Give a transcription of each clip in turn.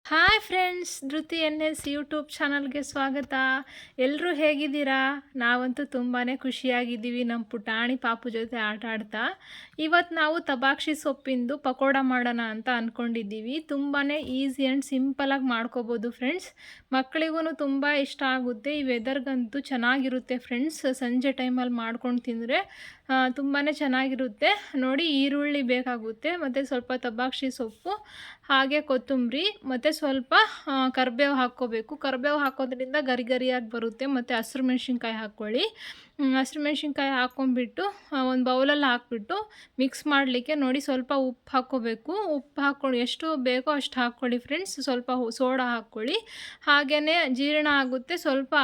Hi friends, Dhriti N S YouTube ಚಾನಲ್ಗೆ ಸ್ವಾಗತ. ಎಲ್ಲರೂ ಹೇಗಿದ್ದೀರಾ? ನಾವಂತೂ ತುಂಬಾ ಖುಷಿಯಾಗಿದ್ದೀವಿ ನಮ್ಮ ಪುಟಾಣಿ ಪಾಪು ಜೊತೆ ಆಟ ಆಡ್ತಾ. ಇವತ್ತು ನಾವು ತಬಾಕ್ಷಿ ಸೊಪ್ಪಿಂದು ಪಕೋಡ ಮಾಡೋಣ ಅಂತ ಅಂದ್ಕೊಂಡಿದ್ದೀವಿ. ತುಂಬಾ ಈಸಿ ಆ್ಯಂಡ್ ಸಿಂಪಲಾಗಿ ಮಾಡ್ಕೋಬೋದು ಫ್ರೆಂಡ್ಸ್. ಮಕ್ಕಳಿಗೂ ತುಂಬ ಇಷ್ಟ ಆಗುತ್ತೆ. ಈ ವೆದರ್ಗಂತೂ ಚೆನ್ನಾಗಿರುತ್ತೆ ಫ್ರೆಂಡ್ಸ್. ಸಂಜೆ ಟೈಮಲ್ಲಿ ಮಾಡ್ಕೊಂಡು ತಿಂದರೆ ತುಂಬಾ ಚೆನ್ನಾಗಿರುತ್ತೆ. ನೋಡಿ, ಈರುಳ್ಳಿ ಬೇಕಾಗುತ್ತೆ, ಮತ್ತು ಸ್ವಲ್ಪ ತಬಾಕ್ಷಿ ಸೊಪ್ಪು, ಹಾಗೆ ಕೊತ್ತಂಬರಿ, ಮತ್ತು ಸ್ವಲ್ಪ ಕರಿಬೇವು ಹಾಕ್ಕೋಬೇಕು. ಕರಿಬೇವು ಹಾಕೋದ್ರಿಂದ ಗರಿ ಗರಿಯಾಗಿ ಬರುತ್ತೆ. ಮತ್ತು ಹಸಿರು ಮೆಣಸಿನ್ಕಾಯಿ ಹಾಕ್ಕೊಳ್ಳಿ. ಹಸಿರು ಮೆಣಸಿನ್ಕಾಯಿ ಹಾಕ್ಕೊಂಬಿಟ್ಟು ಒಂದು ಬೌಲಲ್ಲಿ ಹಾಕ್ಬಿಟ್ಟು ಮಿಕ್ಸ್ ಮಾಡಲಿಕ್ಕೆ ನೋಡಿ ಸ್ವಲ್ಪ ಉಪ್ಪು ಹಾಕ್ಕೋಬೇಕು. ಉಪ್ಪು ಹಾಕ್ಕೊಂಡು ಎಷ್ಟು ಬೇಕೋ ಅಷ್ಟು ಹಾಕ್ಕೊಳ್ಳಿ ಫ್ರೆಂಡ್ಸ್. ಸ್ವಲ್ಪ ಸೋಡಾ ಹಾಕ್ಕೊಳ್ಳಿ. ಹಾಗೆಯೇ ಜೀರ್ಣ ಆಗುತ್ತೆ ಸ್ವಲ್ಪ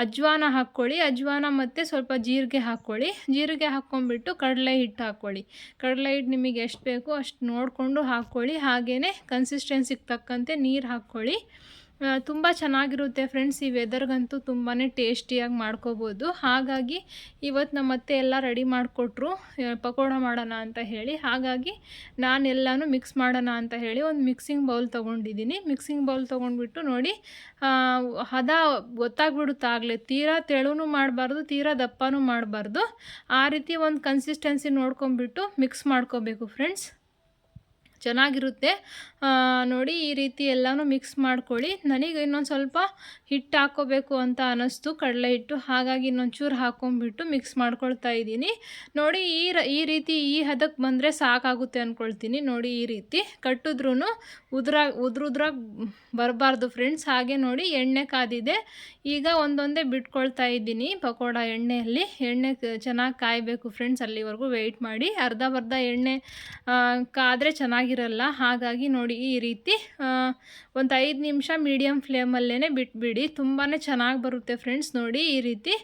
ಅಜ್ವಾನ ಹಾಕ್ಕೊಳ್ಳಿ. ಅಜ್ವಾನ ಮತ್ತು ಸ್ವಲ್ಪ ಜೀರಿಗೆ ಹಾಕ್ಕೊಳ್ಳಿ. ಜೀರಿಗೆ ಹಾಕ್ಕೊಂಬಿಟ್ಟು ಕಡಲೆ ಹಿಟ್ಟು ಹಾಕ್ಕೊಳ್ಳಿ. ಕಡಲೆ ಹಿಟ್ಟು ನಿಮಗೆ ಎಷ್ಟು ಬೇಕೋ ಅಷ್ಟು ನೋಡಿಕೊಂಡು ಹಾಕ್ಕೊಳ್ಳಿ. ಹಾಗೆಯೇ ಕನ್ಸಿಸ್ಟೆನ್ಸಿಗೆ ತಕ್ಕಂತೆ ನೀರು ಹಾಕ್ಕೊಳ್ಳಿ. ತುಂಬ ಚೆನ್ನಾಗಿರುತ್ತೆ ಫ್ರೆಂಡ್ಸ್. ಈ ವೆದರ್ಗಂತೂ ತುಂಬಾ ಟೇಸ್ಟಿಯಾಗಿ ಮಾಡ್ಕೋಬೋದು. ಹಾಗಾಗಿ ಇವತ್ತು ನಮ್ಮ ಅತ್ತೆ ಎಲ್ಲ ರೆಡಿ ಮಾಡಿಕೊಟ್ರು ಪಕೋಡ ಮಾಡೋಣ ಅಂತ ಹೇಳಿ. ಹಾಗಾಗಿ ನಾನೆಲ್ಲನೂ ಮಿಕ್ಸ್ ಮಾಡೋಣ ಅಂತ ಹೇಳಿ ಒಂದು ಮಿಕ್ಸಿಂಗ್ ಬೌಲ್ ತೊಗೊಂಡಿದ್ದೀನಿ. ಮಿಕ್ಸಿಂಗ್ ಬೌಲ್ ತೊಗೊಂಡ್ಬಿಟ್ಟು ನೋಡಿ, ಹದ ಗೊತ್ತಾಗ್ಬಿಡುತ್ತಾಗಲೇ. ತೀರಾ ತೆಳುನೂ ಮಾಡಬಾರ್ದು, ತೀರಾ ದಪ್ಪನೂ ಮಾಡಬಾರ್ದು. ಆ ರೀತಿ ಒಂದು ಕನ್ಸಿಸ್ಟೆನ್ಸಿ ನೋಡ್ಕೊಂಬಿಟ್ಟು ಮಿಕ್ಸ್ ಮಾಡ್ಕೋಬೇಕು ಫ್ರೆಂಡ್ಸ್. ಚೆನ್ನಾಗಿರುತ್ತೆ. ನೋಡಿ, ಈ ರೀತಿ ಎಲ್ಲನೂ ಮಿಕ್ಸ್ ಮಾಡ್ಕೊಳ್ಳಿ. ನನಗೆ ಇನ್ನೊಂದು ಸ್ವಲ್ಪ ಹಿಟ್ಟು ಹಾಕ್ಕೋಬೇಕು ಅಂತ ಅನ್ನಿಸ್ತು, ಕಡಲೆ ಹಿಟ್ಟು. ಹಾಗಾಗಿ ಇನ್ನೊಂಚೂರು ಹಾಕ್ಕೊಂಬಿಟ್ಟು ಮಿಕ್ಸ್ ಮಾಡ್ಕೊಳ್ತಾ ಇದ್ದೀನಿ. ನೋಡಿ, ಈ ರೀತಿ ಈ ಹದಕ್ಕೆ ಬಂದರೆ ಸಾಕಾಗುತ್ತೆ ಅಂದ್ಕೊಳ್ತೀನಿ. ನೋಡಿ, ಈ ರೀತಿ ಕಟ್ಟಿದ್ರೂ ಉದ್ರಾಗಿ ಬರಬಾರ್ದು ಫ್ರೆಂಡ್ಸ್. ಹಾಗೆ ನೋಡಿ, ಎಣ್ಣೆ ಕಾದಿದೆ. ಈಗ ಒಂದೊಂದೇ ಬಿಟ್ಕೊಳ್ತಾ ಇದ್ದೀನಿ ಪಕೋಡ ಎಣ್ಣೆಯಲ್ಲಿ. ಎಣ್ಣೆ ಚೆನ್ನಾಗಿ ಕಾಯಬೇಕು ಫ್ರೆಂಡ್ಸ್. ಅಲ್ಲಿವರೆಗೂ ವೆಯ್ಟ್ ಮಾಡಿ. ಅರ್ಧ ಎಣ್ಣೆ ಕಾದರೆ ಚೆನ್ನಾಗಿರಲ್ಲ. ಹಾಗಾಗಿ ನೋಡಿ, ಈ ರೀತಿ ಒಂದು 5 ನಿಮಿಷ ಮೀಡಿಯಮ್ ಫ್ಲೇಮಲ್ಲೇ ಬಿಟ್ಬಿಡಿ. ತುಂಬಾ ಚೆನ್ನಾಗಿ ಬರುತ್ತೆ ಫ್ರೆಂಡ್ಸ್. ನೋಡಿ, ಈ ರೀತಿ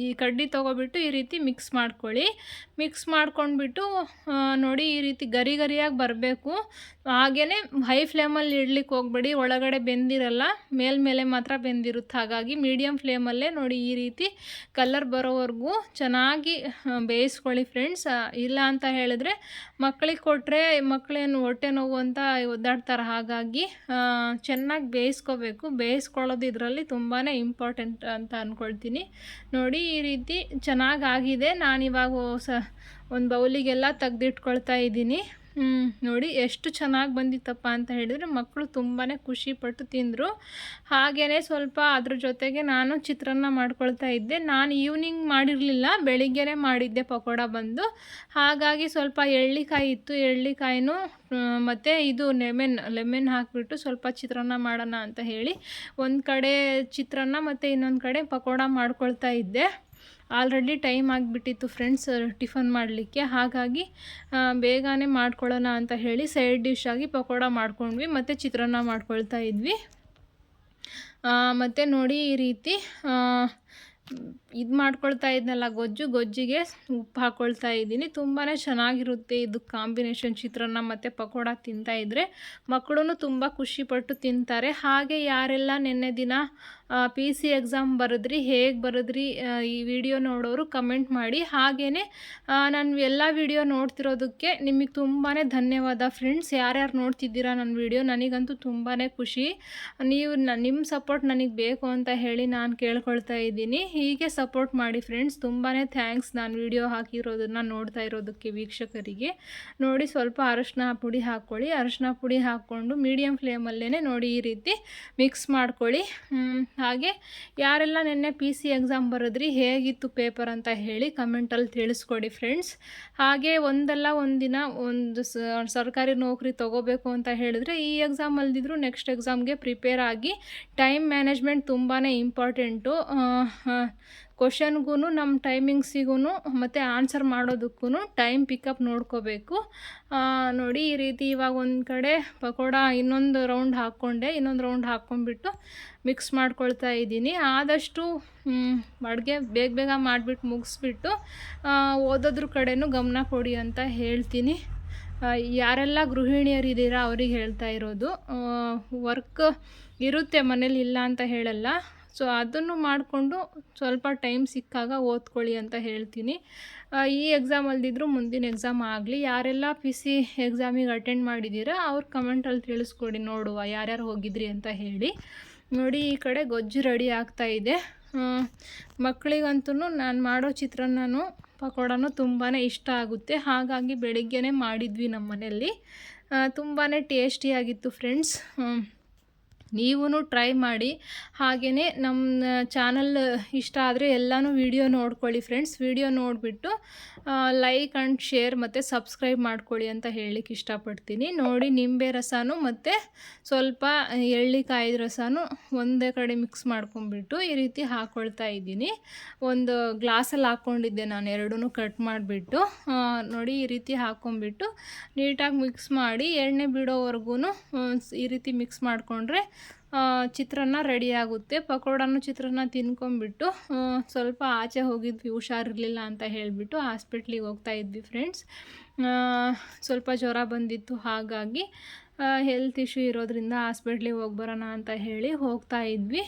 ಈ ಕಡ್ಡಿ ತೊಗೊಬಿಟ್ಟು ಈ ರೀತಿ ಮಿಕ್ಸ್ ಮಾಡ್ಕೊಳ್ಳಿ. ಮಿಕ್ಸ್ ಮಾಡ್ಕೊಂಡ್ಬಿಟ್ಟು ನೋಡಿ, ಈ ರೀತಿ ಗರಿ ಗರಿಯಾಗಿ ಬರಬೇಕು. ಹಾಗೆಯೇ ಹೈ ಫ್ಲೇಮಲ್ಲಿ ಇಡ್ಲಿಕ್ಕೆ ಹೋಗಬೇಡಿ, ಒಳಗಡೆ ಬೆಂದಿರಲ್ಲ, ಮೇಲ್ಮೇಲೆ ಮಾತ್ರ ಬೆಂದಿರುತ್ತೆ. ಹಾಗಾಗಿ ಮೀಡಿಯಮ್ ಫ್ಲೇಮಲ್ಲೇ ನೋಡಿ, ಈ ರೀತಿ ಕಲರ್ ಬರೋವರೆಗೂ ಚೆನ್ನಾಗಿ ಬೇಯಿಸ್ಕೊಳ್ಳಿ ಫ್ರೆಂಡ್ಸ್. ಇಲ್ಲ ಅಂತ ಹೇಳಿದ್ರೆ ಮಕ್ಕಳಿಗೆ ಕೊಟ್ಟರೆ ಮಕ್ಕಳೇನು ಹೊಟ್ಟೆ ನೋವು ಅಂತ ಒದ್ದಾಡ್ತಾರೆ. ಹಾಗಾಗಿ ಚೆನ್ನಾಗಿ ಬೇಯಿಸ್ಕೋಬೇಕು. ಬೇಯಿಸ್ಕೊಳ್ಳೋದು ಇದರಲ್ಲಿ ತುಂಬಾ ಇಂಪಾರ್ಟೆಂಟ್ ಅಂತ ಅಂದ್ಕೊಳ್ತೀನಿ. ನೋಡಿ, ಈ ರೀತಿ ಚೆನ್ನಾಗಾಗಿದೆ. ನಾನಿವಾಗ ಒಂದು ಬೌಲಿಗೆಲ್ಲ ತೆಗೆದಿಟ್ಕೊಳ್ತಾ ಇದ್ದೀನಿ. ನೋಡಿ, ಎಷ್ಟು ಚೆನ್ನಾಗಿ ಬಂದಿತ್ತಪ್ಪ ಅಂತ ಹೇಳಿದರೆ ಮಕ್ಕಳು ತುಂಬಾ ಖುಷಿಪಟ್ಟು ತಿಂದರು. ಹಾಗೆಯೇ ಸ್ವಲ್ಪ ಅದ್ರ ಜೊತೆಗೆ ನಾನು ಚಿತ್ರಾನ್ನ ಮಾಡ್ಕೊಳ್ತಾ ಇದ್ದೆ. ನಾನು ಈವ್ನಿಂಗ್ ಮಾಡಿರಲಿಲ್ಲ, ಬೆಳಿಗ್ಗೆನೇ ಮಾಡಿದ್ದೆ ಪಕೋಡ ಬಂದು. ಹಾಗಾಗಿ ಸ್ವಲ್ಪ ಎಳ್ಳಿಕಾಯಿ ಇತ್ತು, ಎಳ್ಳಿಕಾಯಿನೂ ಮತ್ತು ಇದು ಲೆಮನ್ ಹಾಕಿಬಿಟ್ಟು ಸ್ವಲ್ಪ ಚಿತ್ರಾನ್ನ ಮಾಡೋಣ ಅಂತ ಹೇಳಿ ಒಂದು ಕಡೆ ಚಿತ್ರಾನ್ನ ಮತ್ತು ಇನ್ನೊಂದು ಕಡೆ ಪಕೋಡ ಮಾಡ್ಕೊಳ್ತಾ ಇದ್ದೆ. ಆಲ್ರೆಡಿ ಟೈಮ್ ಆಗಿಬಿಟ್ಟಿತ್ತು ಫ್ರೆಂಡ್ಸ್ ಟಿಫನ್ ಮಾಡಲಿಕ್ಕೆ. ಹಾಗಾಗಿ ಬೇಗನೆ ಮಾಡ್ಕೊಳ್ಳೋಣ ಅಂತ ಹೇಳಿ ಸೈಡ್ ಡಿಶ್ ಆಗಿ ಪಕೋಡ ಮಾಡ್ಕೊಂಡ್ವಿ ಮತ್ತು ಚಿತ್ರಾನ್ನ ಮಾಡ್ಕೊಳ್ತಾ ಇದ್ವಿ. ಮತ್ತು ನೋಡಿ, ಈ ರೀತಿ ಇದು ಮಾಡ್ಕೊಳ್ತಾ ಇದ್ನಲ್ಲ ಗೊಜ್ಜಿಗೆ ಉಪ್ಪು ಹಾಕ್ಕೊಳ್ತಾ ಇದ್ದೀನಿ. ತುಂಬಾ ಚೆನ್ನಾಗಿರುತ್ತೆ ಇದು ಕಾಂಬಿನೇಷನ್. ಚಿತ್ರಾನ್ನ ಮತ್ತು ಪಕೋಡ ತಿಂತಾಯಿದ್ರೆ ಮಕ್ಕಳು ತುಂಬ ಖುಷಿಪಟ್ಟು ತಿಂತಾರೆ. ಹಾಗೆ ಯಾರೆಲ್ಲ ನಿನ್ನೆ ದಿನ PC ಎಕ್ಸಾಮ್ ಬರೆದ್ರಿ, ಹೇಗೆ ಬರೆದ್ರಿ, ಈ ವಿಡಿಯೋ ನೋಡೋರು ಕಮೆಂಟ್ ಮಾಡಿ. ಹಾಗೆಯೇ ನಾನು ಎಲ್ಲ ವಿಡಿಯೋ ನೋಡ್ತಿರೋದಕ್ಕೆ ನಿಮಗೆ ತುಂಬಾ ಧನ್ಯವಾದ ಫ್ರೆಂಡ್ಸ್. ಯಾರ್ಯಾರು ನೋಡ್ತಿದ್ದೀರಾ ನನ್ನ ವಿಡಿಯೋ, ನನಗಂತೂ ತುಂಬಾ ಖುಷಿ. ನೀವು ನಿಮ್ಮ ಸಪೋರ್ಟ್ ನನಗೆ ಬೇಕು ಅಂತ ಹೇಳಿ ನಾನು ಕೇಳ್ಕೊಳ್ತಾ ಇದ್ದೀನಿ. ಹೀಗೆ ಸಪೋರ್ಟ್ ಮಾಡಿ ಫ್ರೆಂಡ್ಸ್. ತುಂಬಾ ಥ್ಯಾಂಕ್ಸ್ ನಾನು ವಿಡಿಯೋ ಹಾಕಿರೋದನ್ನು ನೋಡ್ತಾ ಇರೋದಕ್ಕೆ ವೀಕ್ಷಕರಿಗೆ. ನೋಡಿ, ಸ್ವಲ್ಪ ಅರಶಿನ ಪುಡಿ ಹಾಕ್ಕೊಳ್ಳಿ. ಅರಶಿನ ಪುಡಿ ಹಾಕ್ಕೊಂಡು ಮೀಡಿಯಮ್ ಫ್ಲೇಮಲ್ಲೇ ನೋಡಿ ಈ ರೀತಿ ಮಿಕ್ಸ್ ಮಾಡ್ಕೊಳ್ಳಿ. ಹಾಗೆ ಯಾರೆಲ್ಲ ನಿನ್ನೆ PC ಎಕ್ಸಾಮ್ ಬರೆದ್ರಿ, ಹೇಗಿತ್ತು ಪೇಪರ್ ಅಂತ ಹೇಳಿ ಕಮೆಂಟಲ್ಲಿ ತಿಳಿಸ್ಕೊಡಿ ಫ್ರೆಂಡ್ಸ್. ಹಾಗೆ ಒಂದಲ್ಲ ಒಂದಿನ ಒಂದು ಸರ್ಕಾರಿ ನೌಕರಿ ತೊಗೋಬೇಕು ಅಂತ ಹೇಳಿದ್ರೆ ಈ ಎಕ್ಸಾಮ್ ಅಲ್ದಿದ್ರು ನೆಕ್ಸ್ಟ್ ಎಕ್ಸಾಮ್ಗೆ ಪ್ರಿಪೇರ್ ಆಗಿ. ಟೈಮ್ ಮ್ಯಾನೇಜ್ಮೆಂಟ್ ತುಂಬಾ ಇಂಪಾರ್ಟೆಂಟು. ಕ್ವಶನ್ಗೂ ನಮ್ಮ ಟೈಮಿಂಗ್ಸಿಗೂ ಮತ್ತು ಆನ್ಸರ್ ಮಾಡೋದಕ್ಕೂ ಟೈಮ್ ಪಿಕಪ್ ನೋಡ್ಕೋಬೇಕು. ನೋಡಿ, ಈ ರೀತಿ ಇವಾಗ ಒಂದು ಕಡೆ ಪಕೋಡ ಇನ್ನೊಂದು ರೌಂಡ್ ಹಾಕ್ಕೊಂಡೆ. ಇನ್ನೊಂದು ರೌಂಡ್ ಹಾಕ್ಕೊಂಡ್ಬಿಟ್ಟು ಮಿಕ್ಸ್ ಮಾಡ್ಕೊಳ್ತಾ ಇದ್ದೀನಿ. ಆದಷ್ಟು ಅಡುಗೆ ಬೇಗ ಮಾಡಿಬಿಟ್ಟು ಮುಗಿಸ್ಬಿಟ್ಟು ಓದೋದ್ರ ಕಡೆನೂ ಗಮನ ಕೊಡಿ ಅಂತ ಹೇಳ್ತೀನಿ. ಯಾರೆಲ್ಲ ಗೃಹಿಣಿಯರಿದ್ದೀರಾ ಅವ್ರಿಗೆ ಹೇಳ್ತಾ ಇರೋದು. ವರ್ಕ್ ಇರುತ್ತೆ ಮನೇಲಿ, ಇಲ್ಲ ಅಂತ ಹೇಳಲ್ಲ. ಸೊ ಅದನ್ನು ಮಾಡಿಕೊಂಡು ಸ್ವಲ್ಪ ಟೈಮ್ ಸಿಕ್ಕಾಗ ಓದ್ಕೊಳ್ಳಿ ಅಂತ ಹೇಳ್ತೀನಿ. ಈ ಎಕ್ಸಾಮ್ ಅಲ್ದಿದ್ರು ಮುಂದಿನ ಎಕ್ಸಾಮ್ ಆಗಲಿ, ಯಾರೆಲ್ಲ PC ಎಕ್ಸಾಮಿಗೆ ಅಟೆಂಡ್ ಮಾಡಿದ್ದೀರಾ ಅವ್ರು ಕಮೆಂಟಲ್ಲಿ ತಿಳಿಸ್ಕೊಡಿ, ನೋಡುವ ಯಾರ್ಯಾರು ಹೋಗಿದ್ರಿ ಅಂತ ಹೇಳಿ. ನೋಡಿ ಈ ಕಡೆ ಗೊಜ್ಜು ರೆಡಿ ಆಗ್ತಾಯಿದೆ. ಮಕ್ಕಳಿಗಂತೂ ನಾನು ಮಾಡೋ ಚಿತ್ರಾನ್ನನೂ ಪಕೋಡನೂ ತುಂಬಾ ಇಷ್ಟ ಆಗುತ್ತೆ. ಹಾಗಾಗಿ ಬೆಳಿಗ್ಗೆನೇ ಮಾಡಿದ್ವಿ ನಮ್ಮ ಮನೆಯಲ್ಲಿ. ತುಂಬಾ ಟೇಸ್ಟಿಯಾಗಿತ್ತು ಫ್ರೆಂಡ್ಸ್. ನೀವೂ ಟ್ರೈ ಮಾಡಿ. ಹಾಗೆಯೇ ನಮ್ಮ ಚಾನಲ್ ಇಷ್ಟ ಆದರೆ ಎಲ್ಲನೂ ವಿಡಿಯೋ ನೋಡ್ಕೊಳ್ಳಿ ಫ್ರೆಂಡ್ಸ್. ವಿಡಿಯೋ ನೋಡಿಬಿಟ್ಟು ಲೈಕ್ ಆ್ಯಂಡ್ ಶೇರ್ ಮತ್ತು ಸಬ್ಸ್ಕ್ರೈಬ್ ಮಾಡ್ಕೊಳ್ಳಿ ಅಂತ ಹೇಳಲಿಕ್ಕೆ ಇಷ್ಟಪಡ್ತೀನಿ. ನೋಡಿ ನಿಂಬೆ ರಸನೂ ಮತ್ತು ಸ್ವಲ್ಪ ಎಳ್ಳಿಕಾಯ್ದ ರಸನೂ ಒಂದೇ ಕಡೆ ಮಿಕ್ಸ್ ಮಾಡ್ಕೊಂಬಿಟ್ಟು ಈ ರೀತಿ ಹಾಕ್ಕೊಳ್ತಾ ಇದ್ದೀನಿ. ಒಂದು ಗ್ಲಾಸಲ್ಲಿ ಹಾಕ್ಕೊಂಡಿದ್ದೆ ನಾನು, ಎರಡೂ ಕಟ್ ಮಾಡಿಬಿಟ್ಟು. ನೋಡಿ ಈ ರೀತಿ ಹಾಕ್ಕೊಂಬಿಟ್ಟು ನೀಟಾಗಿ ಮಿಕ್ಸ್ ಮಾಡಿ ಎಣ್ಣೆ ಬಿಡೋವರೆಗೂ ಈ ರೀತಿ ಮಿಕ್ಸ್ ಮಾಡಿಕೊಂಡ್ರೆ ಚಿತ್ರಾನ್ನ ರೆಡಿ ಆಗುತ್ತೆ. ಪಕೋಡನೂ ಚಿತ್ರಾನ್ನ ತಿನ್ಕೊಂಬಿಟ್ಟು ಸ್ವಲ್ಪ ಆಚೆ ಹೋಗಿದ್ವಿ, ಹುಷಾರಿರಲಿಲ್ಲ ಅಂತ ಹೇಳಿಬಿಟ್ಟು ಹಾಸ್ಪಿಟ್ಲಿಗೆ ಹೋಗ್ತಾಯಿದ್ವಿ ಫ್ರೆಂಡ್ಸ್. ಸ್ವಲ್ಪ ಜ್ವರ ಬಂದಿತ್ತು, ಹಾಗಾಗಿ ಹೆಲ್ತ್ ಇಶ್ಯೂ ಇರೋದ್ರಿಂದ ಹಾಸ್ಪಿಟ್ಲಿಗೆ ಹೋಗಿ ಬರೋಣ ಅಂತ ಹೇಳಿ ಹೋಗ್ತಾ ಇದ್ವಿ.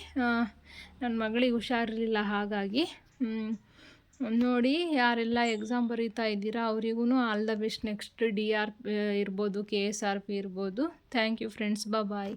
ನನ್ನ ಮಗಳಿಗೆ ಹುಷಾರಿರಲಿಲ್ಲ, ಹಾಗಾಗಿ ನೋಡಿ ಯಾರೆಲ್ಲ ಎಕ್ಸಾಮ್ ಬರೀತಾ ಇದ್ದೀರಾ ಅವರಿಗೂ all the best. Next DR ಇರ್ಬೋದು, KSRP ಇರ್ಬೋದು. Thank you friends, bye.